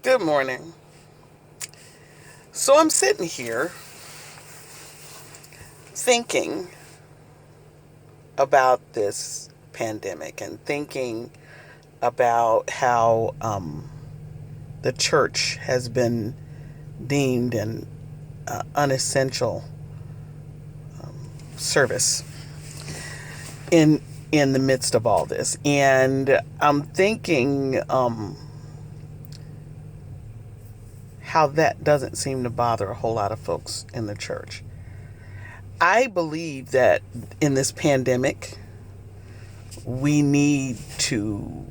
Good morning. So I'm sitting here thinking about this pandemic and thinking about how the church has been deemed an unessential service in the midst of all this. And I'm thinking how that doesn't seem to bother a whole lot of folks in the church. I believe that in this pandemic, we need to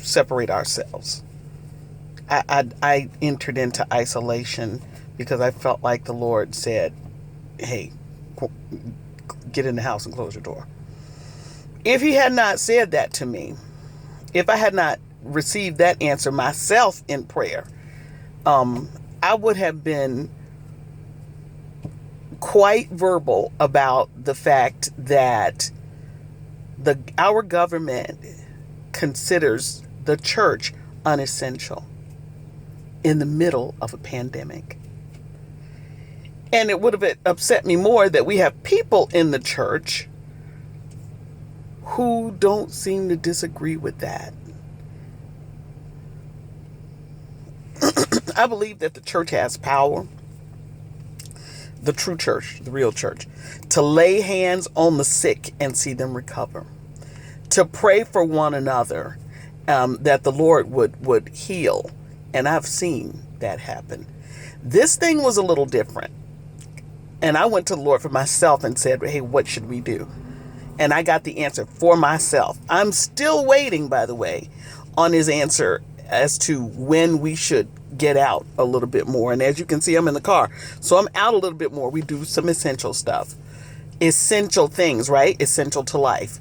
separate ourselves. I entered into isolation because I felt like the Lord said, hey, get in the house and close your door. If he had not said that to me, if I had not received that answer myself in prayer, I would have been quite verbal about the fact that our government considers the church unessential in the middle of a pandemic. And it would have upset me more that we have people in the church who don't seem to disagree with that. I believe that the church has power, the true church, the real church, to lay hands on the sick and see them recover, to pray for one another, that the Lord would heal. And I've seen that happen. This thing was a little different. And I went to the Lord for myself and said, hey, what should we do? And I got the answer for myself. I'm still waiting, by the way, on his answer as to when we should get out a little bit more. And as you can see, I'm in the car. So I'm out a little bit more. We do some essential stuff. Essential things, right? Essential to life.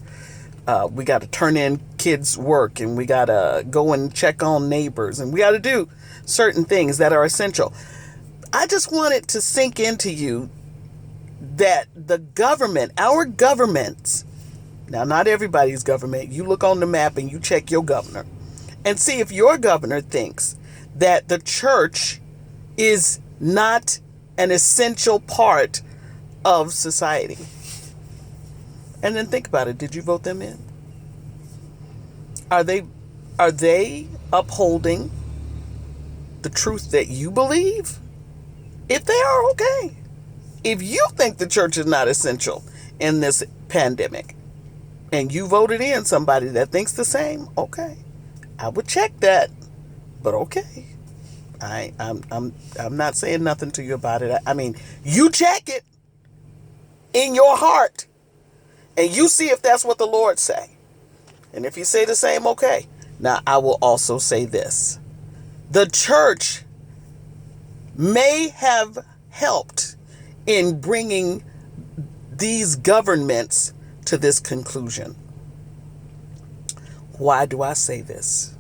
We got to turn in kids' work, and we got to go and check on neighbors, and we got to do certain things that are essential. I just want it to sink into you that the government, our governments, now not everybody's government, you look on the map and you check your governor and see if your governor thinks that the church is not an essential part of society. And then think about it. Did you vote them in? Are they upholding the truth that you believe? If they are, okay. If you think the church is not essential in this pandemic and you voted in somebody that thinks the same, okay. I would check that, but okay. I'm not saying nothing to you about it. I mean, you check it in your heart and you see if that's what the Lord say. And if you say the same, okay. Now, I will also say this. The church may have helped in bringing these governments to this conclusion. Why do I say this?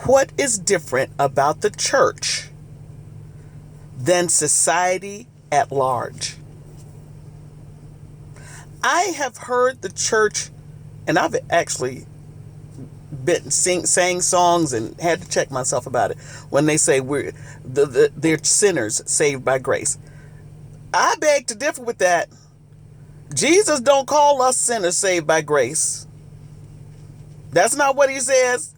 What is different about the church than society at large? I have heard the church, and I've actually sang songs and had to check myself about it when they say they're sinners saved by grace. I beg to differ with that. Jesus don't call us sinners saved by grace. That's not what he says.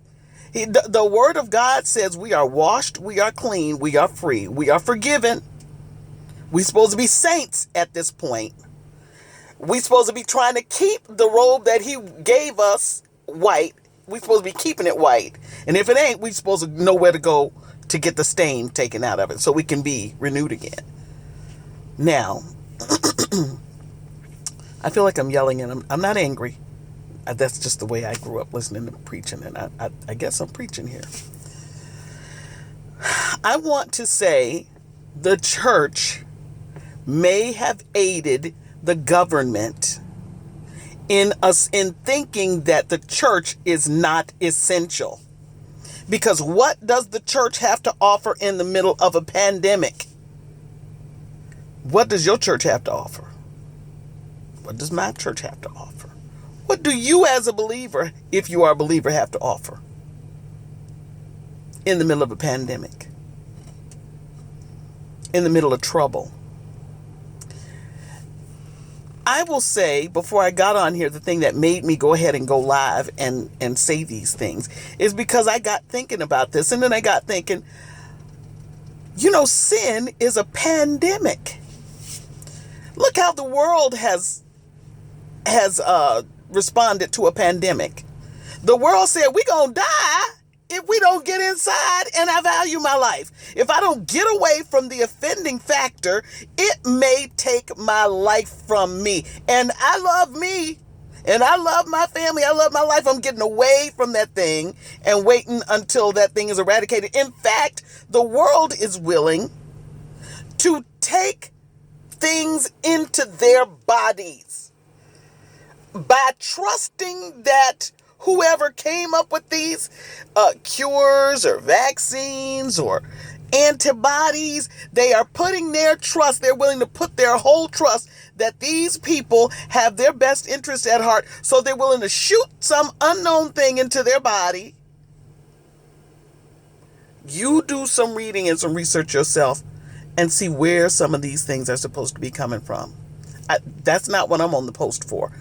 The word of God says we are washed, we are clean, we are free, we are forgiven. We're supposed to be saints at this point. We're supposed to be trying to keep the robe that he gave us white. We're supposed to be keeping it white. And if it ain't, we're supposed to know where to go to get the stain taken out of it so we can be renewed again. Now, I feel like I'm yelling and I'm not angry. That's just the way I grew up listening to preaching, and I guess I'm preaching here. I want to say the church may have aided the government in thinking that the church is not essential. Because what does the church have to offer in the middle of a pandemic? What does your church have to offer? What does my church have to offer? What do you as a believer, if you are a believer, have to offer? in the middle of a pandemic, in the middle of trouble. I will say, before I got on here, the thing that made me go ahead and go live and say these things is because I got thinking about this. And then I got thinking, sin is a pandemic. Look how the world has responded to a pandemic. The world said, we're going to die if we don't get inside, and I value my life. If I don't get away from the offending factor, it may take my life from me. And I love me, and I love my family. I love my life. I'm getting away from that thing and waiting until that thing is eradicated. In fact, the world is willing to take things into their bodies by trusting that whoever came up with these cures or vaccines or antibodies, they are putting their trust, they're willing to put their whole trust that these people have their best interest at heart. So they're willing to shoot some unknown thing into their body. You do some reading and some research yourself and see where some of these things are supposed to be coming from. That's not what I'm on the post for,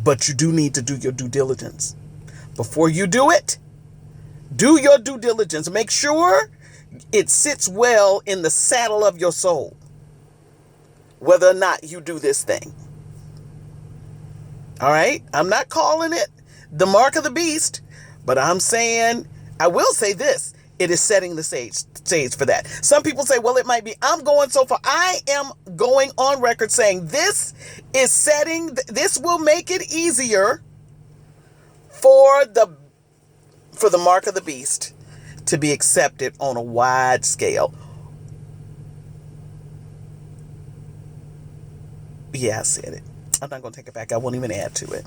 but you do need to do your due diligence. Before you do it, do your due diligence. Make sure it sits well in the saddle of your soul, whether or not you do this thing. All right? I'm not calling it the mark of the beast, but I will say this. It is setting the stage for that. Some people say, well, it might be. I'm going so far. I am going on record saying this will make it easier for the mark of the beast to be accepted on a wide scale. Yeah, I said it. I'm not going to take it back. I won't even add to it.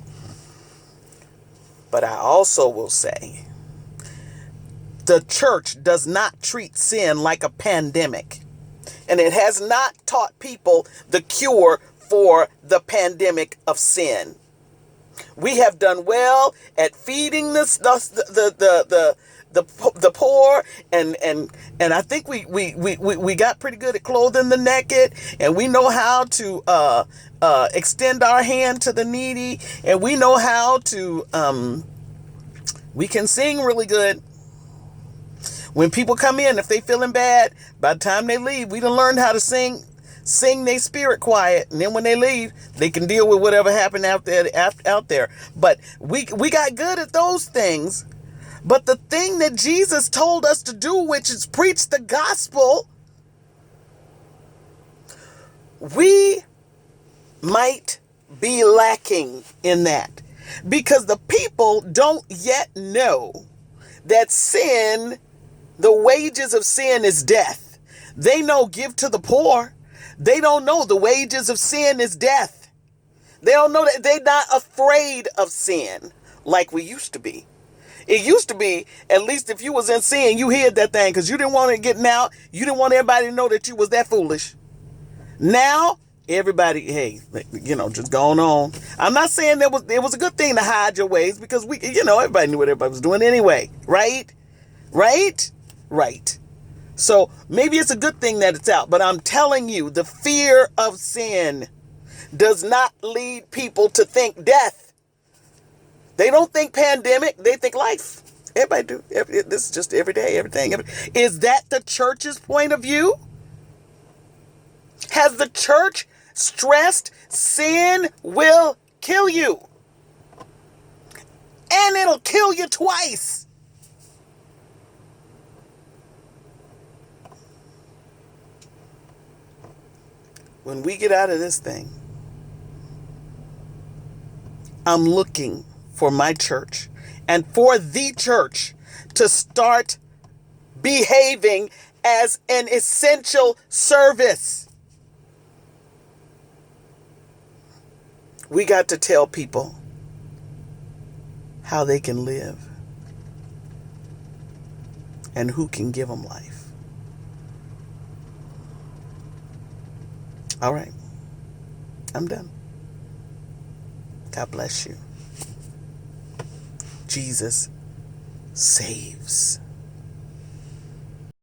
But I also will say, the church does not treat sin like a pandemic. And it has not taught people the cure for the pandemic of sin. We have done well at feeding the poor, and I think we got pretty good at clothing the naked, and we know how to extend our hand to the needy, and we know how to we can sing really good. When people come in, if they feeling bad, by the time they leave, we done learned how to sing their spirit quiet, and then when they leave, they can deal with whatever happened out there. But we got good at those things. But the thing that Jesus told us to do, which is preach the gospel, we might be lacking in that, because the people don't yet know that sin, the wages of sin, is death. They know give to the poor. They don't know the wages of sin is death. They don't know that. They're not afraid of sin like we used to be. It used to be, at least if you was in sin, you hid that thing because you didn't want it getting out. You didn't want everybody to know that you was that foolish. Now, everybody, hey, just going on. I'm not saying it was a good thing to hide your ways, because everybody knew what everybody was doing anyway. Right? So maybe it's a good thing that it's out, but I'm telling you, the fear of sin does not lead people to think death. They don't think pandemic, they think life. Everybody do. This is just every day, everything. Is that the church's point of view? Has the church stressed sin will kill you? And it'll kill you twice. When we get out of this thing, I'm looking for my church and for the church to start behaving as an essential service. We got to tell people how they can live and who can give them life. All right. I'm done. God bless you. Jesus saves.